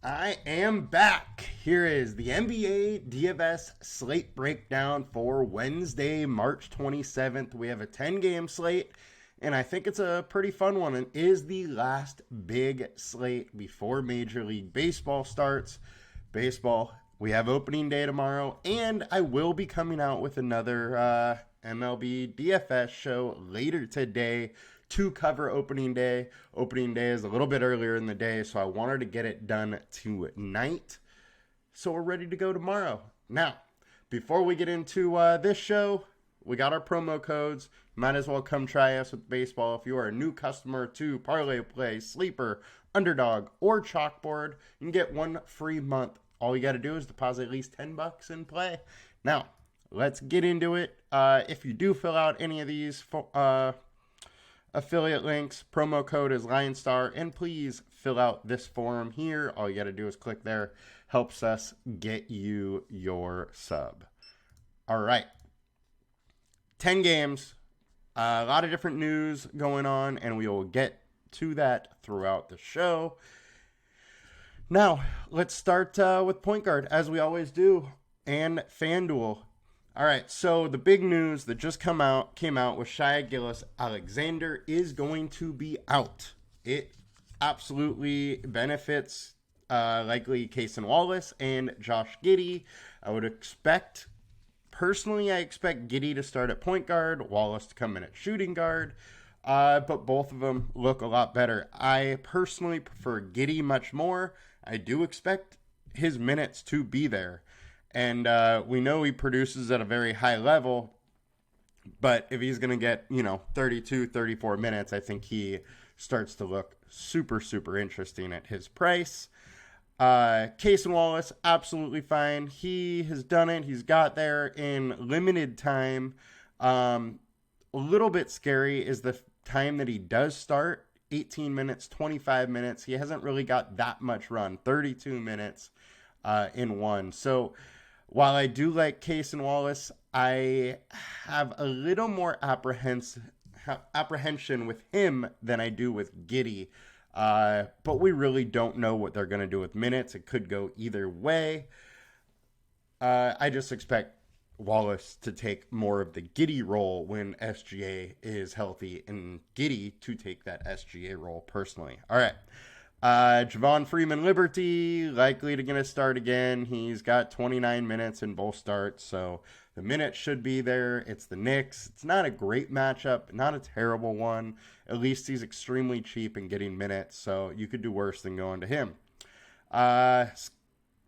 I am back. Here is the NBA DFS Slate Breakdown for Wednesday, March 27th. We have a 10-game slate, and I think it's a pretty fun one. It is the last big slate before Major League Baseball starts. We have opening day tomorrow, and I will be coming out with another MLB DFS show later today to cover opening day. Opening day is a little bit earlier in the day, so I wanted to get it done tonight. So we're ready to go tomorrow. Now, before we get into this show, we got our promo codes. Might as well come try us with baseball. If you are a new customer to ParlayPlay, Sleeper, Underdog, or Chalkboard, you can get one free month. All you got to do is deposit at least $10 and play. Now, let's get into it. If you do fill out any of these affiliate links, promo code is LionStar, and please fill out this form here. All you got to do is click there. Helps us get you your sub. All right. 10 games. A lot of different news going on, and we will get to that throughout the show. Now, let's start with point guard, as we always do, and FanDuel. All right, so the big news that just came out with Shai Gilgeous-Alexander is going to be out. It absolutely benefits likely Cason Wallace and Josh Giddey. I expect Giddey to start at point guard, Wallace to come in at shooting guard, but both of them look a lot better. I personally prefer Giddey much more. I do expect his minutes to be there. And we know he produces at a very high level, but if he's going to get, 32, 34 minutes, I think he starts to look super, super interesting at his price. Cason Wallace, absolutely fine. He has done it. He's got there in limited time. A little bit scary is the time that he does start, 18 minutes, 25 minutes. He hasn't really got that much run, 32 minutes in one. So while I do like Cason Wallace, I have a little more apprehension with him than I do with Giddey. But we really don't know what they're going to do with minutes. It could go either way. I just expect Wallace to take more of the Giddey role when SGA is healthy, and Giddey to take that SGA role personally. All right. Javon Freeman-Liberty, likely to going to start again. He's got 29 minutes in both starts, so the minutes should be there. It's the Knicks. It's not a great matchup, not a terrible one. At least he's extremely cheap and getting minutes, so you could do worse than going to him.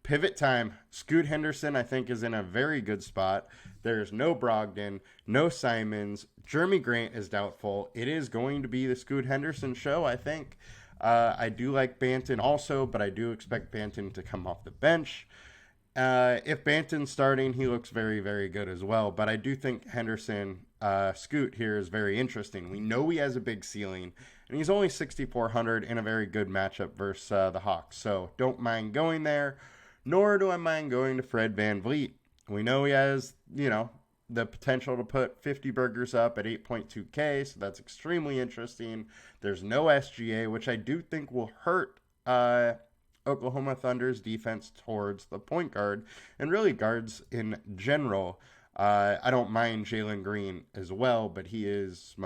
Pivot time. Scoot Henderson, I think, is in a very good spot. There's no Brogdon, no Simons. Jeremy Grant is doubtful. It is going to be the Scoot Henderson show, I think. I do like Banton also, but I do expect Banton to come off the bench. If Banton's starting, he looks very, very good as well. But I do think Henderson, Scoot here is very interesting. We know he has a big ceiling, and he's only 6,400 in a very good matchup versus the Hawks. So don't mind going there, nor do I mind going to Fred VanVleet. We know he has, the potential to put 50 burgers up at 8.2K, so that's extremely interesting. There's no SGA, which I do think will hurt Oklahoma Thunder's defense towards the point guard, and really guards in general. I don't mind Jalen Green as well, but he is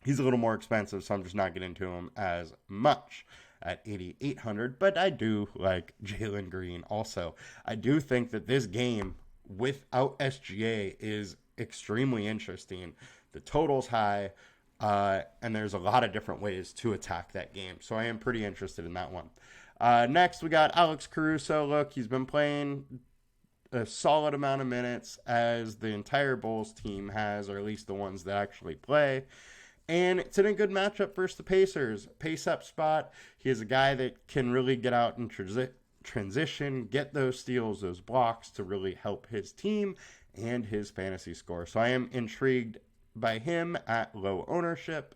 he's a little more expensive, so I'm just not getting into him as much at 8,800, but I do like Jalen Green also. I do think that this game without SGA is extremely interesting. The total's high, and there's a lot of different ways to attack that game. So I am pretty interested in that one. Next, we got Alex Caruso. Look, he's been playing a solid amount of minutes as the entire Bulls team has, or at least the ones that actually play. And it's in a good matchup versus the Pacers. Pace-up spot. He is a guy that can really get out and transition, get those steals, those blocks to really help his team and his fantasy score. So I am intrigued by him at low ownership.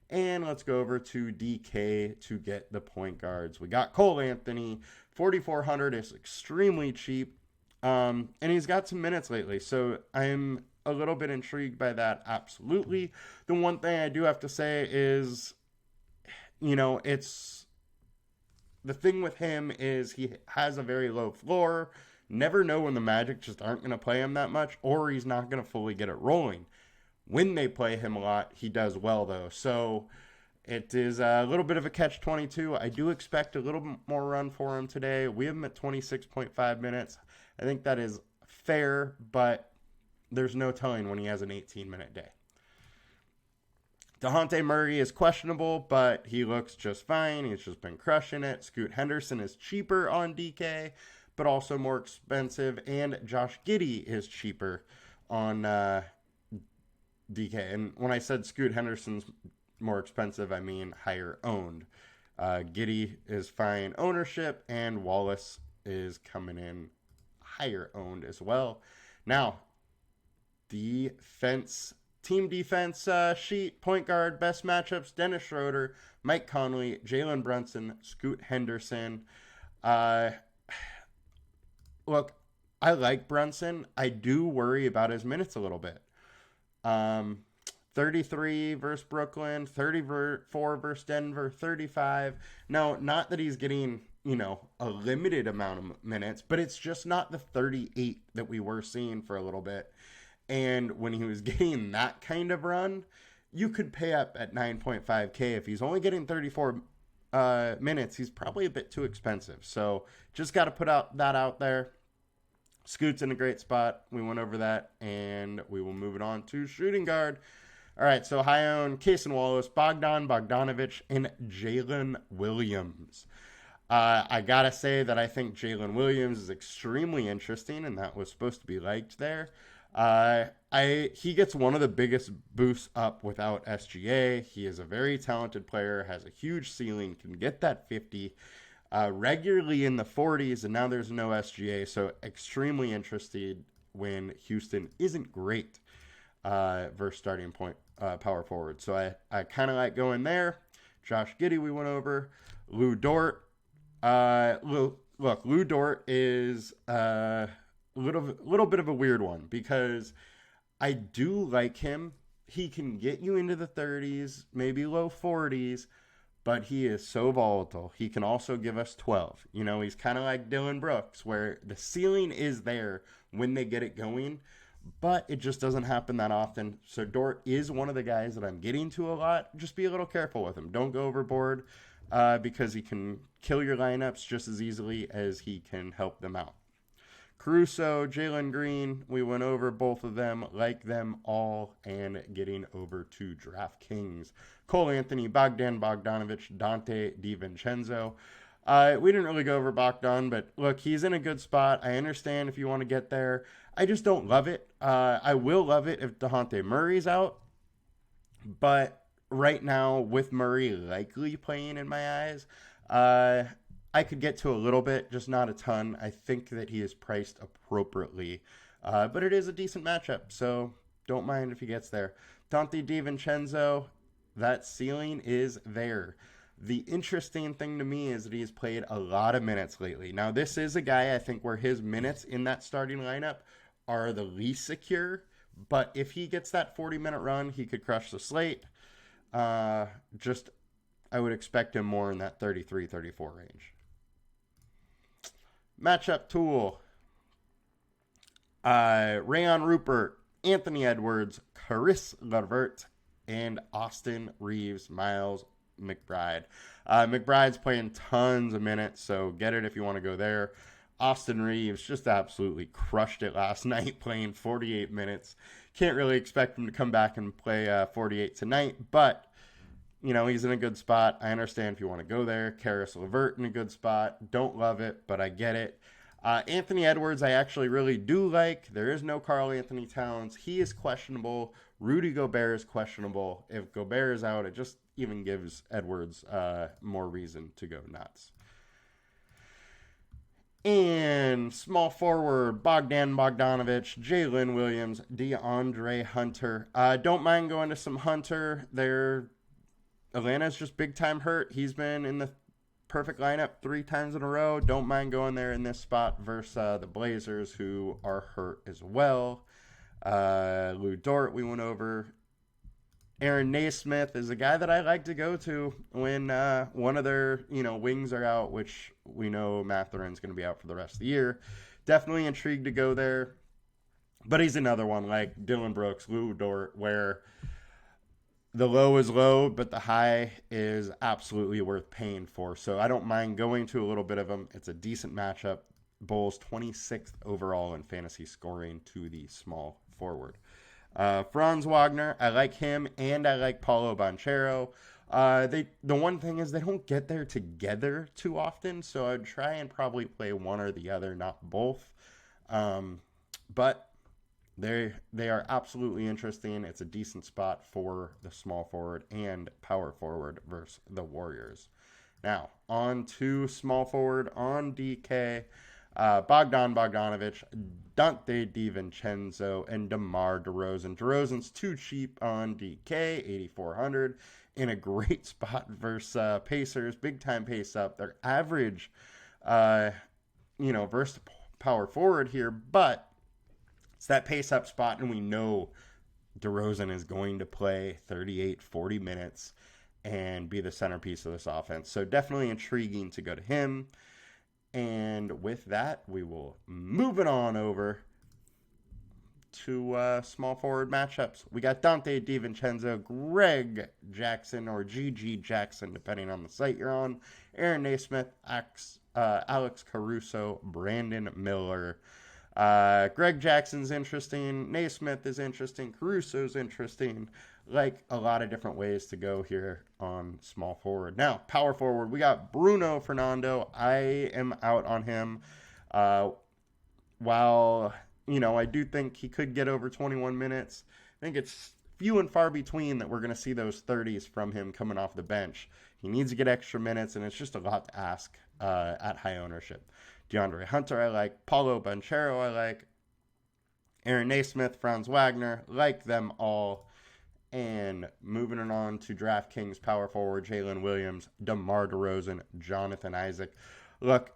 And let's go over to DK to get the point guards. We got Cole Anthony, 4,400 is extremely cheap. And he's got some minutes lately. So I'm a little bit intrigued by that, absolutely. The one thing I do have to say is, it's the thing with him is he has a very low floor. Never know when the Magic just aren't going to play him that much, or he's not going to fully get it rolling. When they play him a lot, he does well, though. So it is a little bit of a catch-22. I do expect a little more run for him today. We have him at 26.5 minutes. I think that is fair, but there's no telling when he has an 18-minute day. DeJounte Murray is questionable, but he looks just fine. He's just been crushing it. Scoot Henderson is cheaper on DK, but also more expensive. And Josh Giddey is cheaper on DK. And when I said Scoot Henderson's more expensive, I mean higher owned. Giddey is fine ownership, and Wallace is coming in higher owned as well. Now, team defense sheet, point guard, best matchups, Dennis Schroeder, Mike Conley, Jalen Brunson, Scoot Henderson. Look, I like Brunson. I do worry about his minutes a little bit. 33 versus Brooklyn, 34 versus Denver, 35. No, not that he's getting, a limited amount of minutes, but it's just not the 38 that we were seeing for a little bit. And when he was getting that kind of run, you could pay up at 9.5K. If he's only getting 34 minutes, he's probably a bit too expensive. So just got to put that out there. Scoot's in a great spot. We went over that, and we will move it on to shooting guard. All right, so high own, Kaysen Wallace, Bogdanovich, and Jalen Williams. I got to say that I think Jalen Williams is extremely interesting, and that was supposed to be liked there. He gets one of the biggest boosts up without SGA. He is a very talented player, has a huge ceiling, can get that 50, regularly in the 40s, and now there's no SGA, so extremely interested when Houston isn't great versus starting point power forward. So I kind of like going there. Josh Giddey we went over. Lou Dort. Look, Lou Dort is a little bit of a weird one because I do like him. He can get you into the 30s, maybe low 40s, but he is so volatile. He can also give us 12. He's kind of like Dylan Brooks, where the ceiling is there when they get it going, but it just doesn't happen that often. So Dort is one of the guys that I'm getting to a lot. Just be a little careful with him. Don't go overboard because he can kill your lineups just as easily as he can help them out. Caruso, Jalen Green, we went over both of them, like them all, and getting over to DraftKings. Cole Anthony, Bogdanovich, Dante DiVincenzo. We didn't really go over Bogdan, but look, he's in a good spot. I understand if you want to get there. I just don't love it. I will love it if DeJounte Murray's out, but right now, with Murray likely playing in my eyes, I could get to a little bit, just not a ton. I think that he is priced appropriately, but it is a decent matchup, so don't mind if he gets there. Dante DiVincenzo, that ceiling is there. The interesting thing to me is that he's played a lot of minutes lately. Now, this is a guy, I think, where his minutes in that starting lineup are the least secure, but if he gets that 40-minute run, he could crush the slate. I would expect him more in that 33-34 range. Matchup tool. Rayon Rupert, Anthony Edwards, Caris LeVert, and Austin Reeves, Miles McBride. McBride's playing tons of minutes, so get it if you want to go there. Austin Reeves just absolutely crushed it last night, playing 48 minutes. Can't really expect him to come back and play 48 tonight, but he's in a good spot. I understand if you want to go there. Caris LeVert in a good spot. Don't love it, but I get it. Anthony Edwards, I actually really do like. There is no Karl Anthony Towns. He is questionable. Rudy Gobert is questionable. If Gobert is out, it just even gives Edwards more reason to go nuts. And small forward, Bogdanovich, Jalen Williams, DeAndre Hunter. Don't mind going to some Hunter. Atlanta's just big time hurt. He's been in the perfect lineup 3 times in a row. Don't mind going there in this spot versus the Blazers, who are hurt as well. Lou Dort, we went over. Aaron Naismith is a guy that I like to go to when one of their wings are out, which we know Matherin's going to be out for the rest of the year. Definitely intrigued to go there. But he's another one like Dylan Brooks, Lou Dort, where the low is low, but the high is absolutely worth paying for. So I don't mind going to a little bit of them. It's a decent matchup. Bulls 26th overall in fantasy scoring to the small forward. Franz Wagner, I like him, and I like Paulo Banchero. The one thing is they don't get there together too often, so I'd try and probably play one or the other, not both. But they are absolutely interesting. It's a decent spot for the small forward and power forward versus the Warriors. Now, on to small forward on DK. Bogdan Bogdanovic, Dante DiVincenzo, and DeMar DeRozan. DeRozan's too cheap on DK, 8,400, in a great spot versus Pacers. Big time pace up. Their average, versus power forward here, but it's that pace up spot, and we know DeRozan is going to play 38, 40 minutes and be the centerpiece of this offense. So definitely intriguing to go to him. And with that, we will move it on over to small forward matchups. We got Dante DiVincenzo, Greg Jackson, or GG Jackson, depending on the site you're on, Aaron Naismith, Alex Caruso, Brandon Miller. Greg Jackson's interesting. Naismith is interesting. Caruso's interesting. Like a lot of different ways to go here on small forward. Now, power forward, we got Bruno Fernando. I am out on him. While, I do think he could get over 21 minutes, I think it's few and far between that we're going to see those 30s from him coming off the bench. He needs to get extra minutes, and it's just a lot to ask at high ownership. DeAndre Hunter, I like. Paulo Banchero, I like. Aaron Naismith, Franz Wagner, like them all. And moving it on to DraftKings power forward, Jalen Williams, DeMar DeRozan, Jonathan Isaac. Look,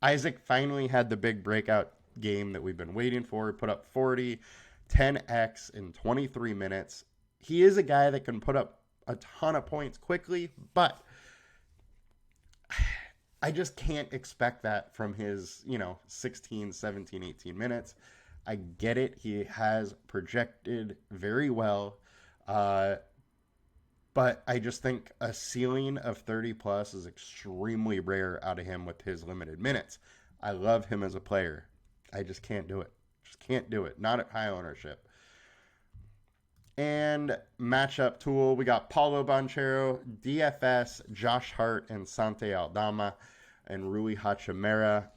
Isaac finally had the big breakout game that we've been waiting for. He put up 40, 10x in 23 minutes. He is a guy that can put up a ton of points quickly, but I just can't expect that from his, 16, 17, 18 minutes. I get it. He has projected very well. But I just think a ceiling of 30 plus is extremely rare out of him with his limited minutes. I love him as a player. I just can't do it. Just can't do it. Not at high ownership. And matchup tool, we got Paulo Banchero, DFS, Josh Hart, and Sante Aldama, and Rui Hachimura.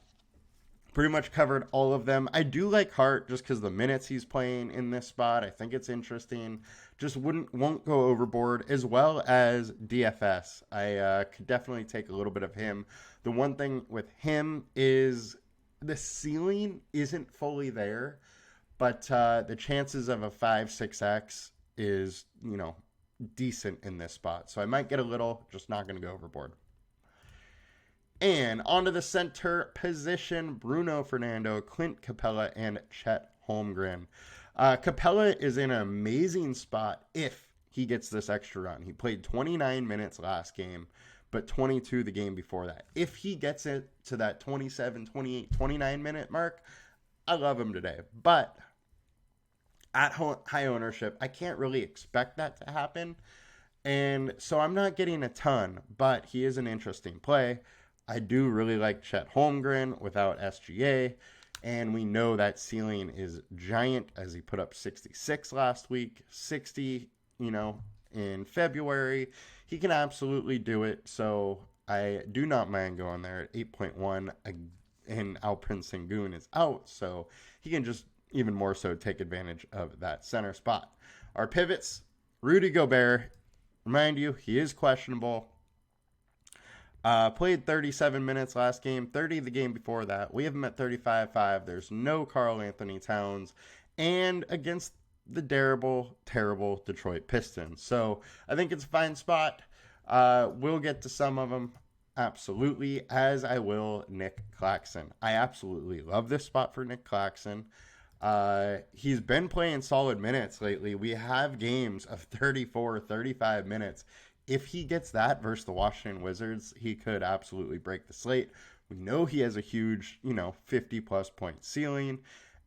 Pretty much covered all of them. I do like Hart just because the minutes he's playing in this spot. I think it's interesting. Just won't go overboard, as well as DFS. I could definitely take a little bit of him. The one thing with him is the ceiling isn't fully there, but the chances of a 5-6x is, decent in this spot. So I might get a little, just not going to go overboard. And onto the center position, Bruno Fernando, Clint Capella, and Chet Holmgren. Capella is in an amazing spot if he gets this extra run. He played 29 minutes last game, but 22 the game before that. If he gets it to that 27, 28, 29 minute mark, I love him today. But at high ownership, I can't really expect that to happen. And so I'm not getting a ton, but he is an interesting play. I do really like Chet Holmgren without SGA, and we know that ceiling is giant as he put up 66 last week, 60, in February. He can absolutely do it, so I do not mind going there at 8.1, and Alperen Sengun is out, so he can just even more so take advantage of that center spot. Our pivots, Rudy Gobert, remind you, he is questionable. Played 37 minutes last game, 30 the game before that. We have him at 35-5. There's no Karl Anthony Towns. And against the terrible Detroit Pistons. So I think it's a fine spot. We'll get to some of them. Absolutely. As I will Nick Claxton. I absolutely love this spot for Nick Claxton. He's been playing solid minutes lately. We have games of 34, 35 minutes. If he gets that versus the Washington Wizards, he could absolutely break the slate. We know he has a huge, 50 plus point ceiling.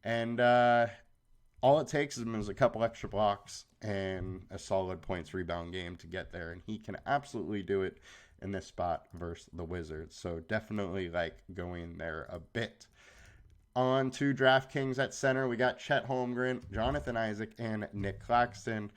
And all it takes is a couple extra blocks and a solid points rebound game to get there. And he can absolutely do it in this spot versus the Wizards. So definitely like going there a bit. On to DraftKings at center, we got Chet Holmgren, Jonathan Isaac, and Nick Claxton.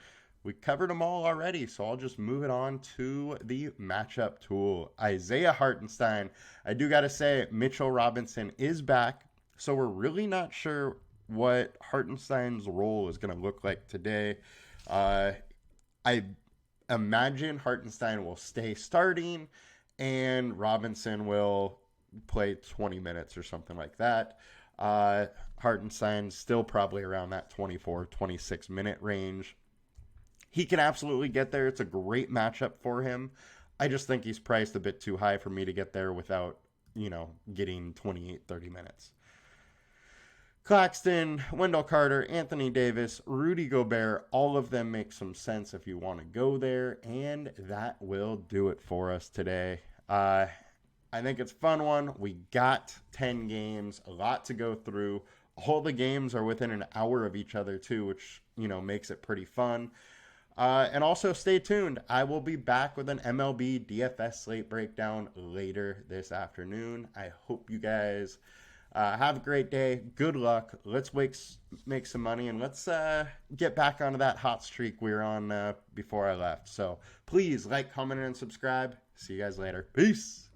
We covered them all already, so I'll just move it on to the matchup tool. Isaiah Hartenstein. I do got to say, Mitchell Robinson is back, so we're really not sure what Hartenstein's role is going to look like today. I imagine Hartenstein will stay starting, and Robinson will play 20 minutes or something like that. Hartenstein's still probably around that 24, 26 minute range. He can absolutely get there. It's a great matchup for him. I just think he's priced a bit too high for me to get there without, getting 28, 30 minutes. Claxton, Wendell Carter, Anthony Davis, Rudy Gobert, all of them make some sense if you want to go there. And that will do it for us today. I think it's a fun one. We got 10 games, a lot to go through. All the games are within an hour of each other too, which, makes it pretty fun. And also stay tuned. I will be back with an MLB DFS Slate Breakdown later this afternoon. I hope you guys have a great day. Good luck. Let's make some money, and let's get back onto that hot streak we were on before I left. So please like, comment, and subscribe. See you guys later. Peace.